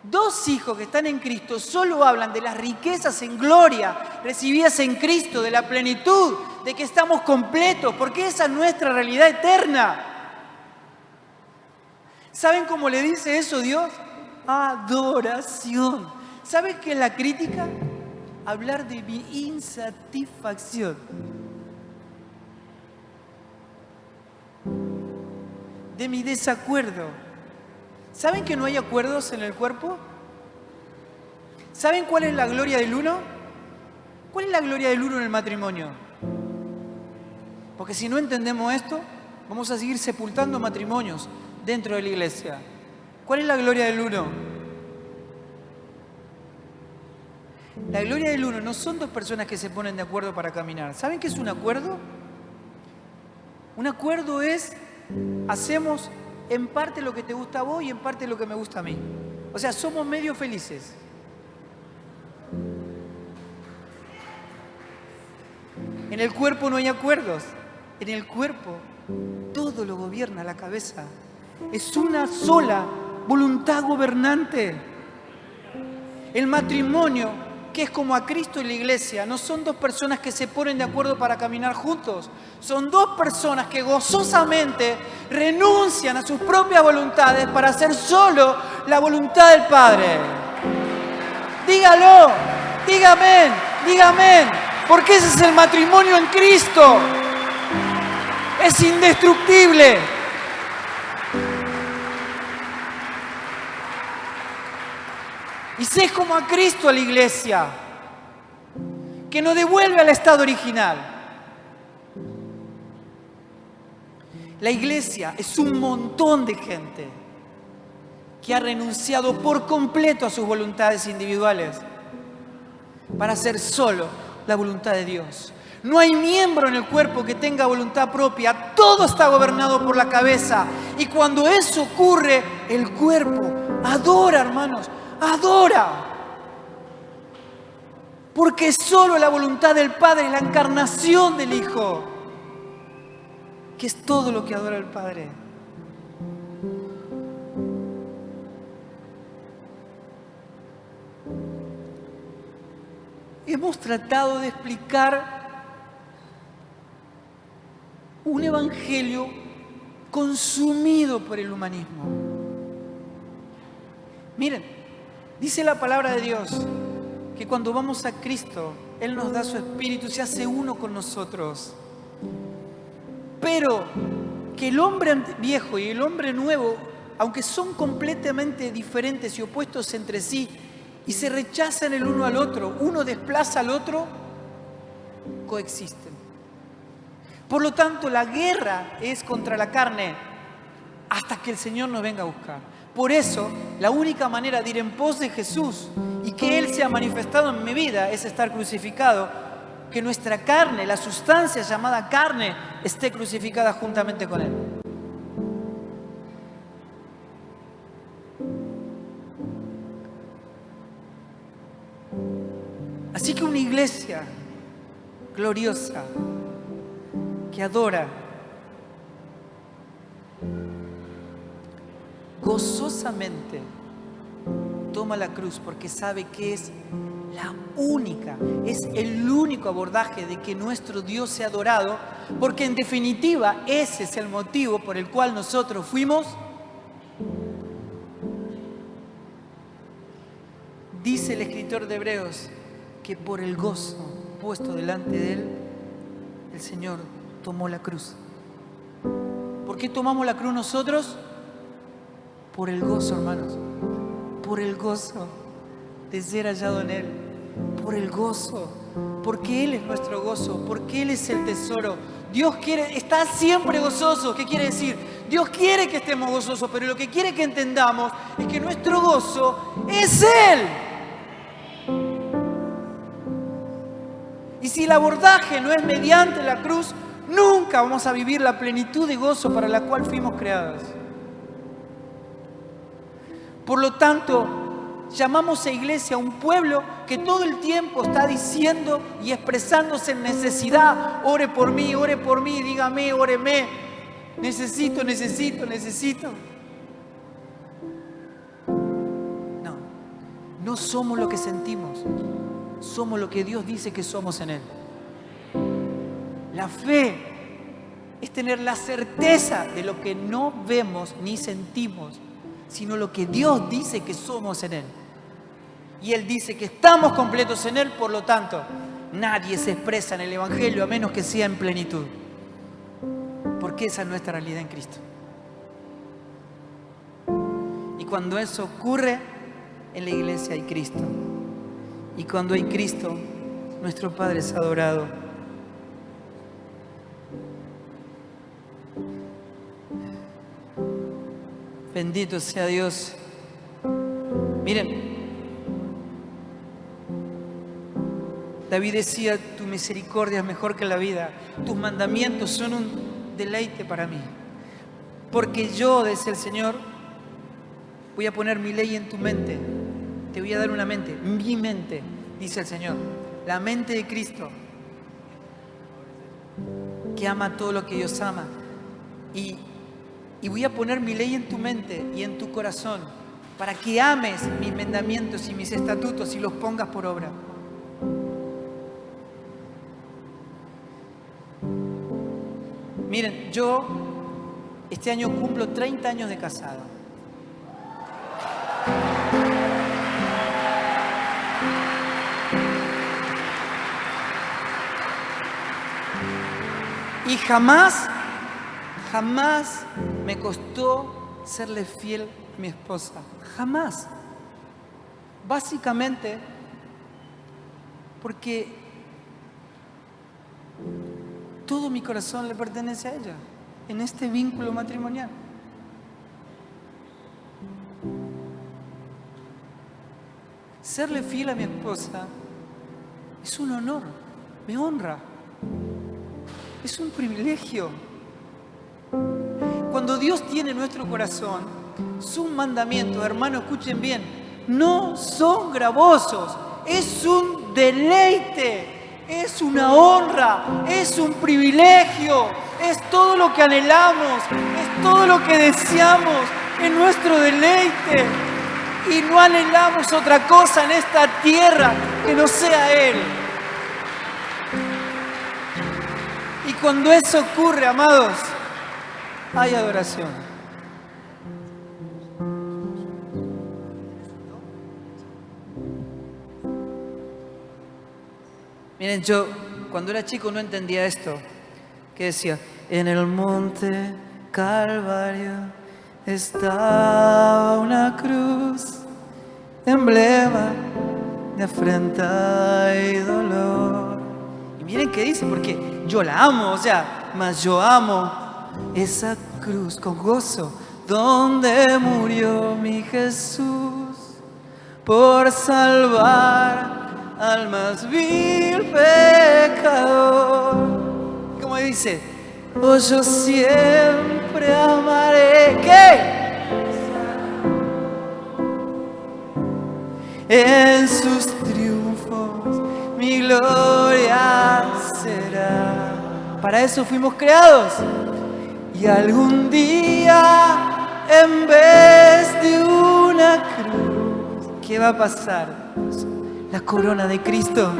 Dos hijos que están en Cristo solo hablan de las riquezas en gloria recibidas en Cristo, de la plenitud, de que estamos completos, porque esa es nuestra realidad eterna. ¿Saben cómo le dice eso Dios? Adoración. ¿Sabes qué es la crítica? Hablar de mi insatisfacción, de mi desacuerdo. ¿Saben que no hay acuerdos en el cuerpo? ¿Saben cuál es la gloria del uno? ¿Cuál es la gloria del uno en el matrimonio? Porque si no entendemos esto, vamos a seguir sepultando matrimonios dentro de la iglesia. ¿Cuál es la gloria del uno? La gloria del uno no son dos personas que se ponen de acuerdo para caminar. ¿Saben qué es un acuerdo? Un acuerdo es, hacemos en parte lo que te gusta a vos y en parte lo que me gusta a mí. O sea, somos medio felices. En el cuerpo no hay acuerdos. En el cuerpo todo lo gobierna la cabeza. Es una sola voluntad gobernante. El matrimonio, que es como a Cristo y la iglesia, no son dos personas que se ponen de acuerdo para caminar juntos. Son dos personas que gozosamente renuncian a sus propias voluntades para hacer solo la voluntad del Padre. Dígalo, dígame, dígame, porque ese es el matrimonio en Cristo. Es indestructible. Y sé como a Cristo a la iglesia, que nos devuelve al estado original. La iglesia es un montón de gente que ha renunciado por completo a sus voluntades individuales para hacer solo la voluntad de Dios. No hay miembro en el cuerpo que tenga voluntad propia, todo está gobernado por la cabeza. Y cuando eso ocurre, el cuerpo adora, hermanos, adora. Porque solo la voluntad del Padre, la encarnación del Hijo, que es todo lo que adora el Padre. Hemos tratado de explicar un evangelio consumido por el humanismo. Miren, dice la palabra de Dios que cuando vamos a Cristo, Él nos da su Espíritu y se hace uno con nosotros. Pero que el hombre viejo y el hombre nuevo, aunque son completamente diferentes y opuestos entre sí, y se rechazan el uno al otro, uno desplaza al otro, coexisten. Por lo tanto, la guerra es contra la carne hasta que el Señor nos venga a buscar. Por eso, la única manera de ir en pos de Jesús y que Él sea manifestado en mi vida es estar crucificado que nuestra carne, la sustancia llamada carne, esté crucificada juntamente con Él. Así que una iglesia gloriosa que adora gozosamente toma la cruz porque sabe que es el único abordaje de que nuestro Dios sea adorado, porque en definitiva ese es el motivo por el cual nosotros fuimos. Dice el escritor de Hebreos que por el gozo puesto delante de Él, el Señor tomó la cruz. ¿Por qué tomamos la cruz nosotros? Por el gozo, hermanos. Por el gozo de ser hallado en Él. Por el gozo. Porque Él es nuestro gozo. Porque Él es el tesoro. Dios quiere, está siempre gozoso. ¿Qué quiere decir? Dios quiere que estemos gozosos, pero lo que quiere que entendamos es que nuestro gozo es Él. Y si el abordaje no es mediante la cruz, nunca vamos a vivir la plenitud de gozo para la cual fuimos creados. Por lo tanto, llamamos a iglesia a un pueblo que todo el tiempo está diciendo y expresándose en necesidad. Ore por mí, dígame, óreme. Necesito. No somos lo que sentimos. Somos lo que Dios dice que somos en Él. La fe es tener la certeza de lo que no vemos ni sentimos, sino lo que Dios dice que somos en Él. Y Él dice que estamos completos en Él, por lo tanto, nadie se expresa en el Evangelio a menos que sea en plenitud. Porque esa es nuestra realidad en Cristo. Y cuando eso ocurre, en la iglesia hay Cristo. Y cuando hay Cristo, nuestro Padre es adorado. Bendito sea Dios. Miren, David decía, tu misericordia es mejor que la vida. Tus mandamientos son un deleite para mí. Porque yo, dice el Señor, voy a poner mi ley en tu mente. Te voy a dar una mente, mi mente, dice el Señor. La mente de Cristo, que ama todo lo que Dios ama. Y voy a poner mi ley en tu mente y en tu corazón, para que ames mis mandamientos y mis estatutos y los pongas por obra. Miren, yo este año cumplo 30 años de casado. Y jamás me costó serle fiel a mi esposa. Jamás. Básicamente porque todo mi corazón le pertenece a ella en este vínculo matrimonial. Serle fiel a mi esposa es un honor, me honra. Es un privilegio. Cuando Dios tiene nuestro corazón, sus mandamientos, hermanos, escuchen bien, no son gravosos, es un deleite, es una honra, es un privilegio, es todo lo que anhelamos, es todo lo que deseamos, es nuestro deleite. Y no anhelamos otra cosa en esta tierra que no sea Él. Y cuando eso ocurre, amados, hay adoración. Miren, yo cuando era chico no entendía esto. Que decía, en el monte Calvario estaba una cruz, emblema de afrenta y dolor. Y miren qué dice, porque yo la amo, mas yo amo esa cruz con gozo, donde murió mi Jesús por salvar al más vil pecador. ¿Cómo dice? Oh, yo siempre amaré. ¿Qué? En sus triunfos mi gloria será. Para eso fuimos creados. Y algún día, en vez de una cruz, ¿qué va a pasar? La corona de Cristo.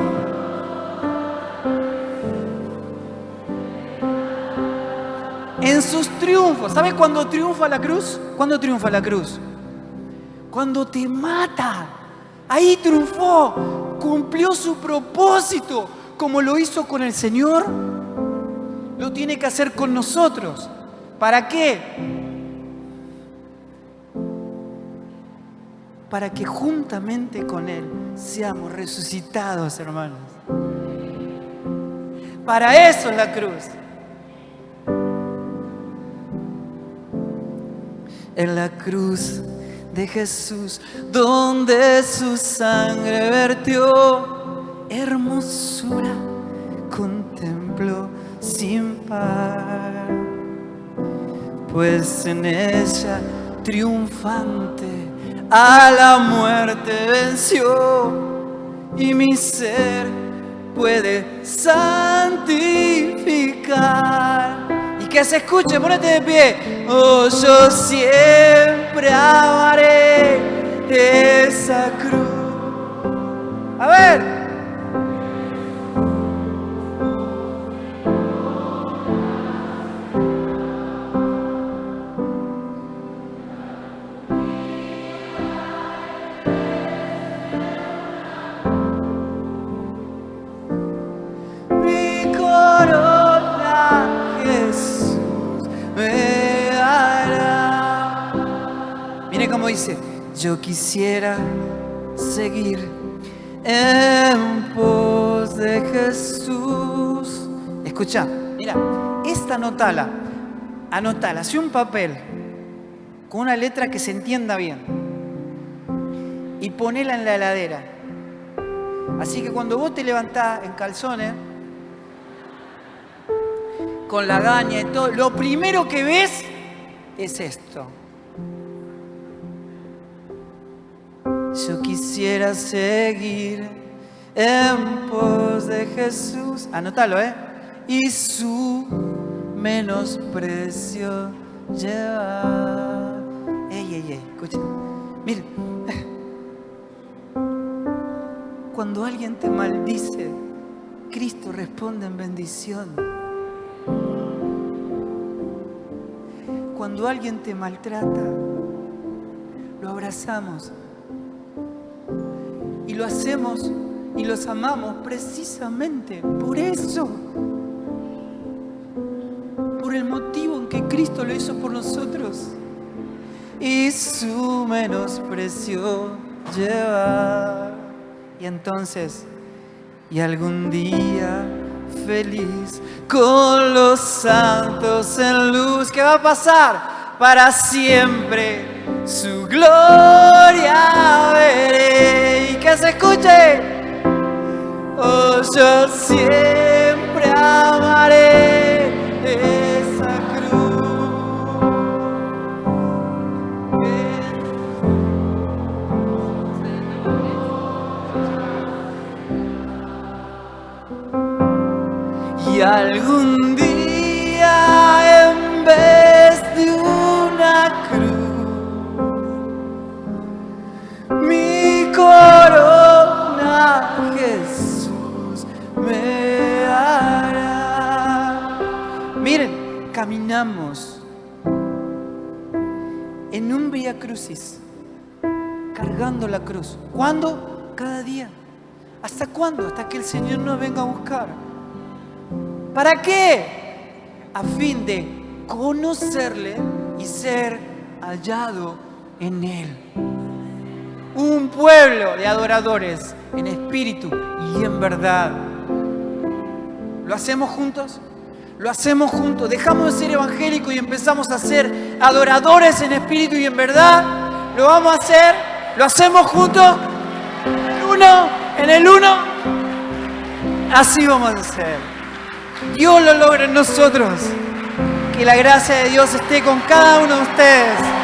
En sus triunfos. ¿Sabes cuándo triunfa la cruz? ¿Cuándo triunfa la cruz? Cuando te mata. Ahí triunfó. Cumplió su propósito. Como lo hizo con el Señor, lo tiene que hacer con nosotros. ¿Para qué? Para que juntamente con Él seamos resucitados, hermanos. Para eso es la cruz. En la cruz de Jesús, donde su sangre vertió, hermosura contempló sin par. Pues en ella triunfante a la muerte venció, y mi ser puede santificar. Y que se escuche, ponete de pie. Oh, yo siempre amaré esa cruz. A ver. Como dice, yo quisiera seguir en pos de Jesús. Escucha, mira, esta anotala, hace un papel con una letra que se entienda bien y ponela en la heladera. Así que cuando vos te levantás en calzones, con la gaña y todo, lo primero que ves es esto. Yo quisiera seguir en pos de Jesús. Anótalo, y su menosprecio llevar. Ey, escucha. Miren. Cuando alguien te maldice, Cristo responde en bendición. Cuando alguien te maltrata, lo abrazamos. Y lo hacemos y los amamos precisamente por eso. Por el motivo en que Cristo lo hizo por nosotros. Y su menosprecio llevar. Y entonces, y algún día feliz con los santos en luz, ¿qué va a pasar? Para siempre su gloria veré. Y que se escuche. Oh, yo siempre amaré esa cruz. Y algún día, en vez de una cruz, mi corona Jesús me hará. Miren, caminamos en un vía crucis, cargando la cruz. ¿Cuándo? Cada día. ¿Hasta cuándo? Hasta que el Señor nos venga a buscar. ¿Para qué? A fin de conocerle y ser hallado en Él. Un pueblo de adoradores en espíritu y en verdad. ¿Lo hacemos juntos? ¿Lo hacemos juntos? Dejamos de ser evangélicos y empezamos a ser adoradores en espíritu y en verdad. ¿Lo vamos a hacer? ¿Lo hacemos juntos? 1, En el uno, así vamos a hacer. Dios lo logra en nosotros. Que la gracia de Dios esté con cada uno de ustedes.